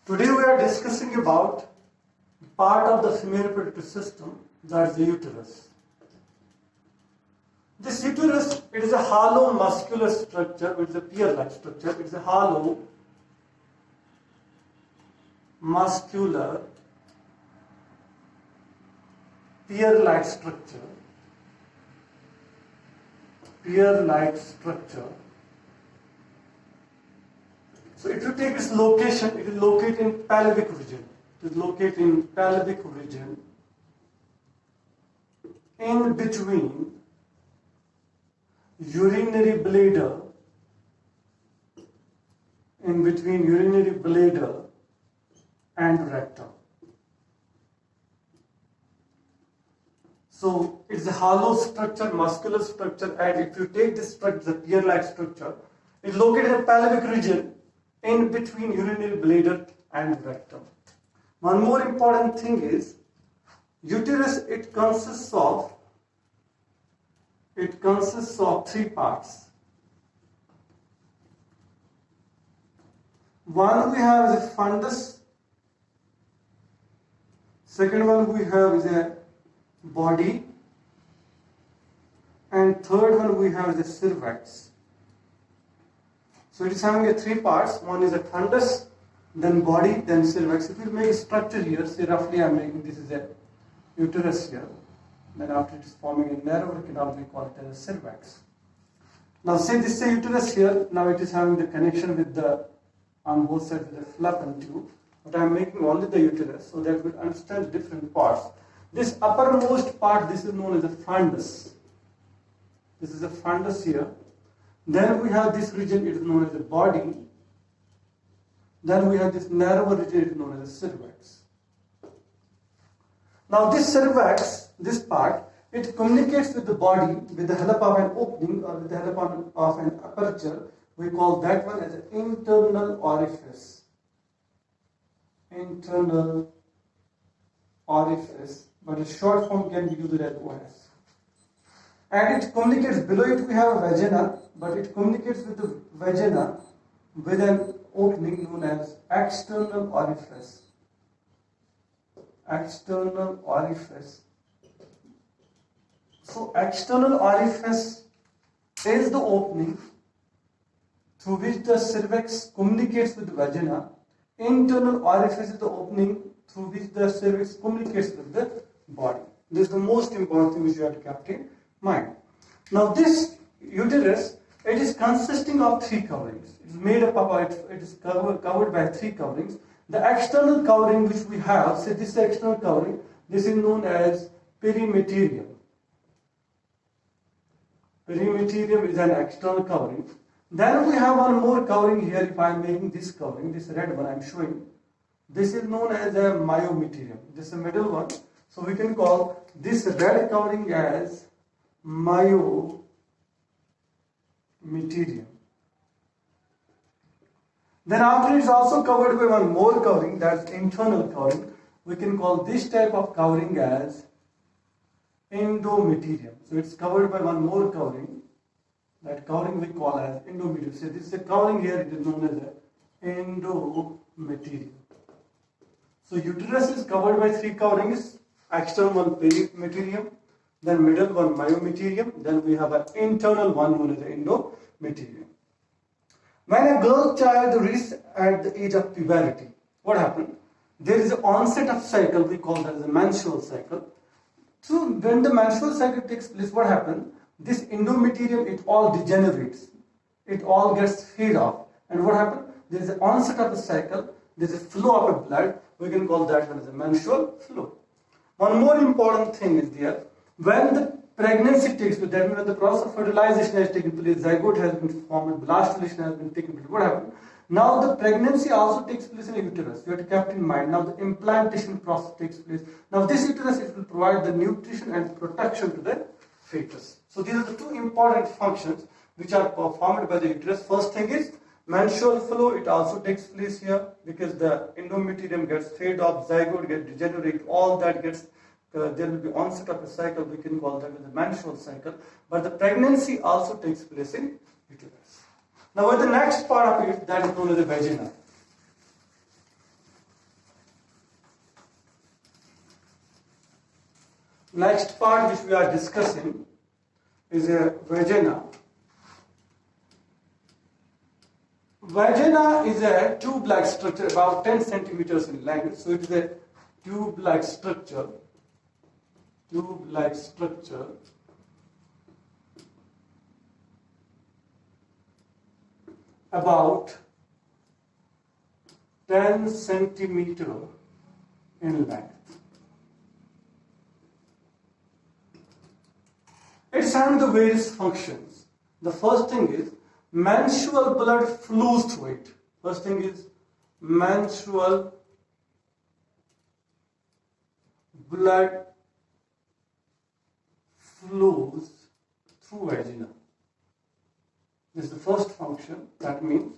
Today we are discussing about part of the female reproductive system, that's the uterus. This uterus, it is a hollow muscular structure, it is a pear-like structure, it is a hollow muscular pear-like structure, So if you take its location, it is located in pelvic region. It is located in pelvic region in between urinary bladder, and rectum. So it's a hollow structure, muscular structure, and if you take this structure, the pear-like structure, it's located in the pelvic region in between urinary bladder and rectum. One more important thing is, uterus, it consists of three parts. One we have is a fundus, second one we have is a body, and third one we have is a cervix. So it is having three parts. One is a fundus, then body, then cervix. If we make a structure here, say roughly I'm making this is a uterus here. Then after it is forming a narrower canal, we call it as a cervix. Now say this is a uterus here. Now it is having the connection with the on both sides with the fallopian tube. But I am making only the uterus so that we understand different parts. This uppermost part, this is known as the fundus. This is the fundus here. Then we have this region, it is known as the body. Then we have this narrower region, it is known as the cervix. Now this cervix, this part, it communicates with the body with the help of an opening or with the help of an aperture. We call that one as an internal orifice. Internal orifice, but a short form can be used as OS. And it communicates, below it we have a vagina, but it communicates with the vagina with an opening known as external orifice. External orifice. So external orifice is the opening through which the cervix communicates with the vagina. Internal orifice is the opening through which the cervix communicates with the body. This is the most important thing which you have to keep in mind. Now this uterus, it is consisting of three coverings. It is made up of, it is covered by three coverings. The external covering which we have, say this is the external covering, this is known as perimeterium. Perimeterium is an external covering. Then we have one more covering here. If I am making this covering, this red one I am showing, this is known as a myometerium. This is the middle one. So we can call this red covering as myometerium. Then after it is also covered by one more covering, that's internal covering. We can call this type of covering as endometerium. So it's covered by one more covering. That covering we call as endometerium. So this is a covering here, it is known as endometerium. So uterus is covered by three coverings. External one perimeterium, then middle one myometerium, then we have an internal one known as endometerium. When a girl child reaches at the age of puberty, what happens? There is an onset of cycle, we call that as a menstrual cycle. So when the menstrual cycle takes place, what happens? This endometerium, it all degenerates. It all gets fade off. And what happens? There is an onset of the cycle, there is a flow of blood, we can call that one as a menstrual flow. One more important thing is there, when the pregnancy takes place, that means when the process of fertilization has taken place, zygote has been formed, blast relation has been taken place, what happens? Now the pregnancy also takes place in a uterus. You have to keep in mind. Now the implantation process takes place. Now this uterus, it will provide the nutrition and protection to the fetus. So these are the two important functions which are performed by the uterus. First thing is menstrual flow. It also takes place here because the endometerium gets fade off, zygote gets degenerate, all that gets, there will be onset of a cycle, we can call that the menstrual cycle. But the pregnancy also takes place in uterus. Now with the next part of it, that is known as the vagina. Next part which we are discussing is a vagina. Vagina is a tube-like structure about 10 centimeters in length. So it is a tube-like structure. Tube-like structure about 10 centimeter in length. It's having the various functions. The first thing is menstrual blood flows through it. First thing is menstrual blood flows through vagina. This is the first function. That means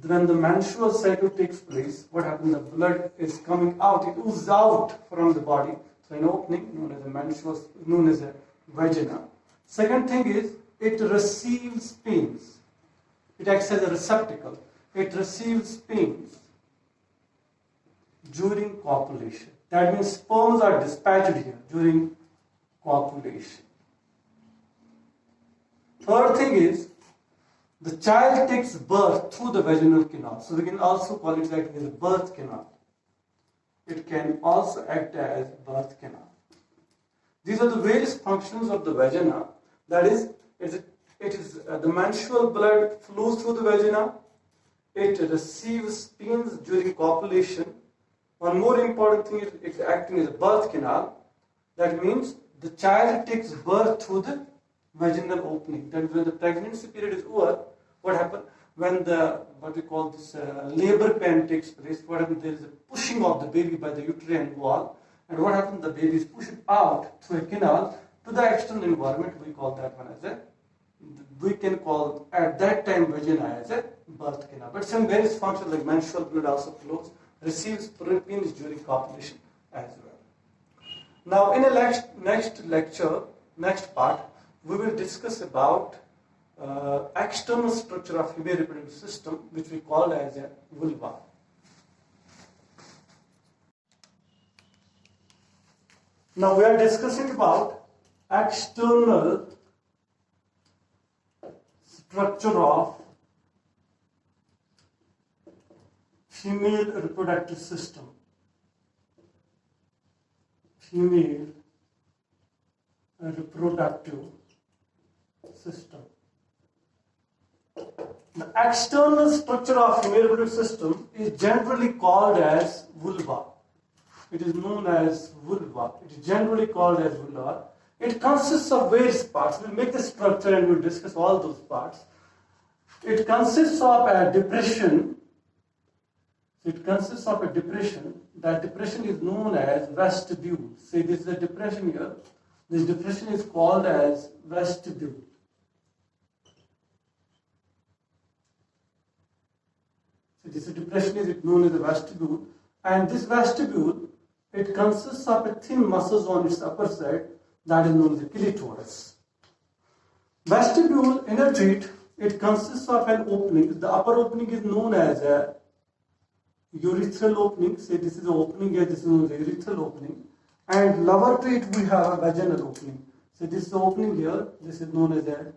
when the menstrual cycle takes place, what happens? The blood is coming out. It oozes out from the body through an opening known as a menstrual, known as a vagina. Second thing is it receives pains. It acts as a receptacle. It receives pains during copulation. That means sperms are dispatched here during copulation. Third thing is the child takes birth through the vaginal canal. So we can also call it that it is a birth canal. It can also act as birth canal. These are the various functions of the vagina. That is, the menstrual blood flows through the vagina. It receives pains during copulation. One more important thing is it's acting as a birth canal. That means the child takes birth through the vaginal opening. Then when the pregnancy period is over, what happens? When the, what we call this labor pain takes place, what happens? There is a pushing of the baby by the uterine wall. And what happens? The baby is pushed out through a canal to the external environment. We call that one as a, we can call at that time vagina as a birth canal. But some various functions like menstrual blood also flows, receives pains during copulation as well. Now in a next part, we will discuss about external structure of female reproductive system, which we call as a vulva. Now we are discussing about external structure of female reproductive system. Female reproductive system. The external structure of female reproductive system is generally called as vulva. It is known as vulva. It is generally called as vulva. It consists of various parts. We'll make the structure and we'll discuss all those parts. It consists of a depression. It consists of a depression. That depression is known as vestibule. Say this is a depression here. This depression is called as vestibule. So this depression is known as a vestibule. And this vestibule, it consists of a thin muscles on its upper side that is known as the clitoris. Vestibule inner teat, it consists of an opening. The upper opening is known as a urethral opening. Say this is the opening here, this is known as the urethral opening. And lower teat we have a vaginal opening. So this is the opening here, this is known as a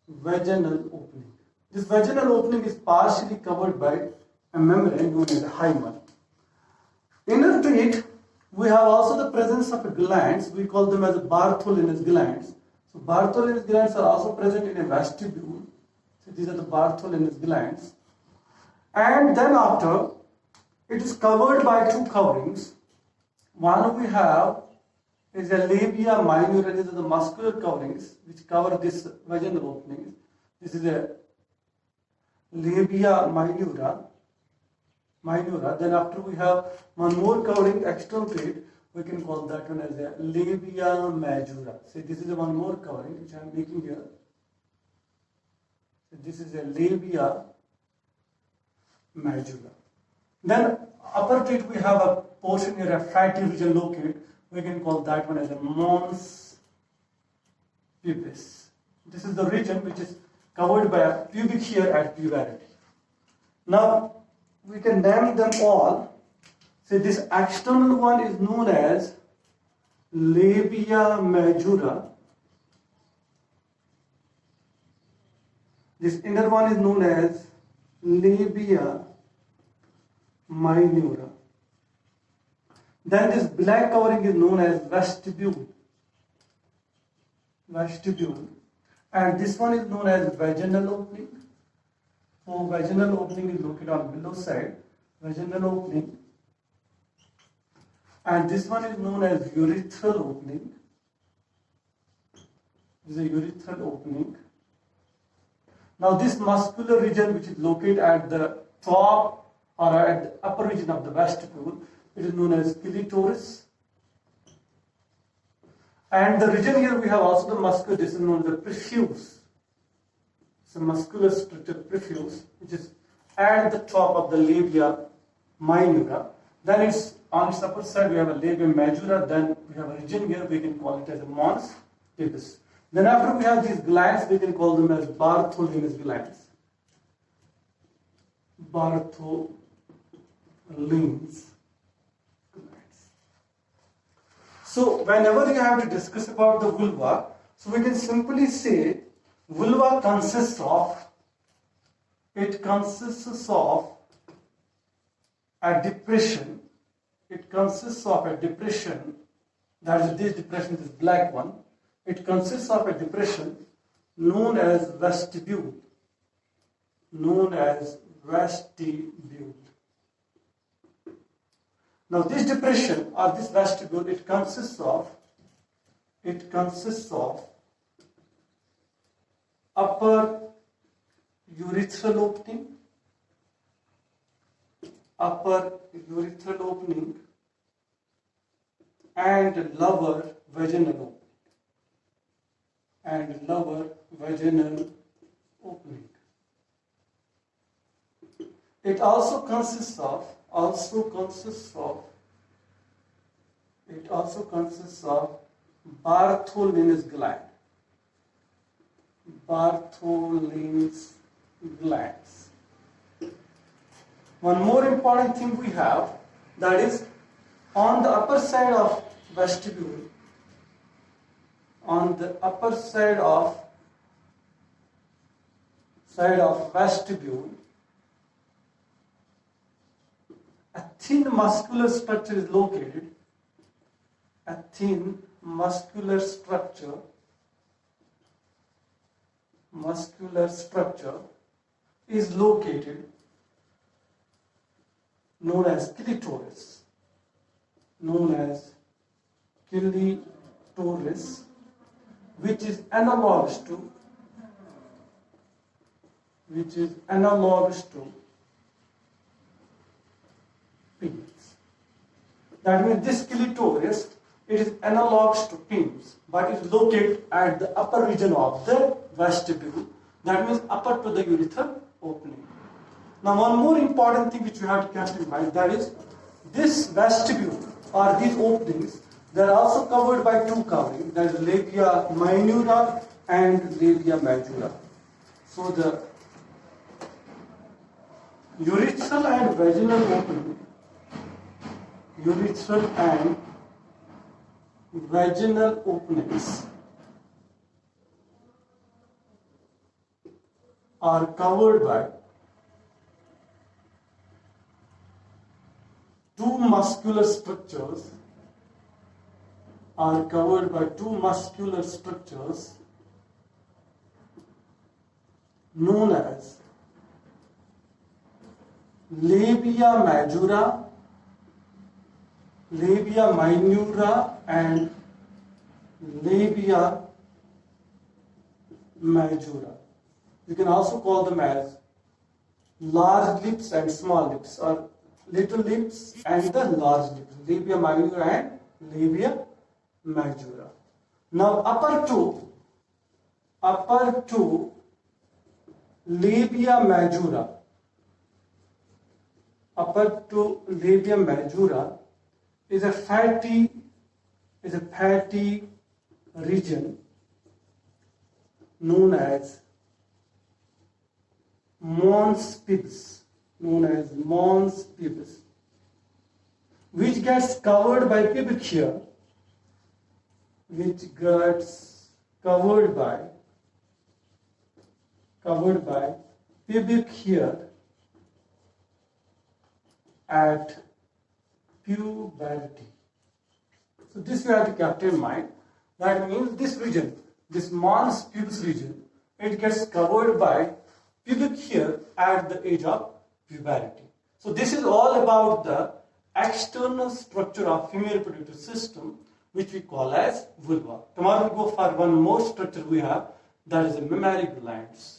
vaginal opening. This vaginal opening is partially covered by a membrane known as a hymen. Inner teat, we have also the presence of glands. We call them as Bartholinus glands. So Bartholinus glands are also present in a vestibule. So these are the Bartholinus glands. And then after, it is covered by two coverings. One we have is a labia minora. These are the muscular coverings which cover this vaginal opening. This is a labia minora. Then after we have one more covering external teat, we can call that one as a labia majora. So this is one more covering which I am making here. So this is a labia majora. Then upper teat we have a portion here, a fatty region locate. We can call that one as a mons pubis. This is the region which is covered by a pubic hair at puberty. Now we can name them all. So this external one is known as labia majora. This inner one is known as labia minora. Then this black covering is known as vestibule. Vestibule. And this one is known as vaginal opening. So vaginal opening is located on below side. Vaginal opening. And this one is known as urethral opening. This is a urethral opening. Now this muscular region which is located at the top or at the upper region of the vestibule, it is known as clitoris. And the region here we have also the muscular, this is known as the prepuce. It's a muscular structure, prepuce, which is at the top of the labia minora. Then it's on its upper side we have a labia majora. Then we have a region here we can call it as a mons pubis. Then after we have these glands, we can call them as Bartholin's glands. Bartholin's glands. So whenever you have to discuss about the vulva, so we can simply say vulva consists of a depression. It consists of a depression. That is, this depression, this black one. It consists of a depression known as vestibule. Known as vestibule. Now this depression or this vestibule, it consists of upper urethral opening, and lower vaginal opening. It also consists of Bartholin's gland. Bartholin's glands. One more important thing we have, that is on the upper side of vestibule, vestibule, a thin muscular structure is located. A thin muscular structure is located, known as clitoris. Which is analogous to penis. That means this clitoris, it is analogous to penis, but it is located at the upper region of the vestibule. That means upper to the urethral opening. Now one more important thing which you have to keep in mind, that is this vestibule or these openings, they are also covered by two coverings, that is labia minora and labia majora. So the urethral and vaginal opening, are covered by two muscular structures known as labia minora and labia majora. You can also call them as large lips and small lips, or little lips and the large lips, labia minora and labia majora. Now upper to labia majora is a fatty region known as mons pubis, which gets covered by pubic hair, which gets covered by pubic hair at puberty. So this you have to keep in mind. That means this region, this mons pubis region, it gets covered by pubic hair at the age of puberty. So this is all about the external structure of female reproductive system, which we call as vulva. Tomorrow we go for one more structure we have, that is the mammary glands.